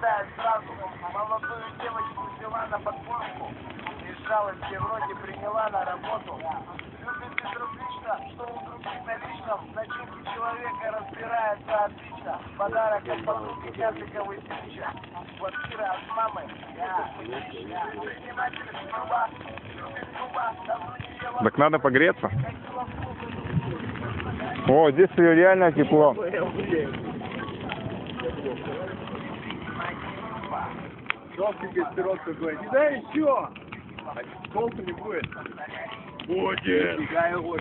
хватает сразу. Молодую девочку взяла на подборку. Из жалости вроде приняла на работу. Любит безразлично, что у других на личном. Начинки человека разбирается отлично. Подарок от подруги Карликовой тысяча. Квартира от мамы. Предприниматель с труба. Любит труба. Так надо погреться. О, здесь реально тепло. Жёлтый пирог какой. Не дай еще! Толку не будет. Будет! Фига его.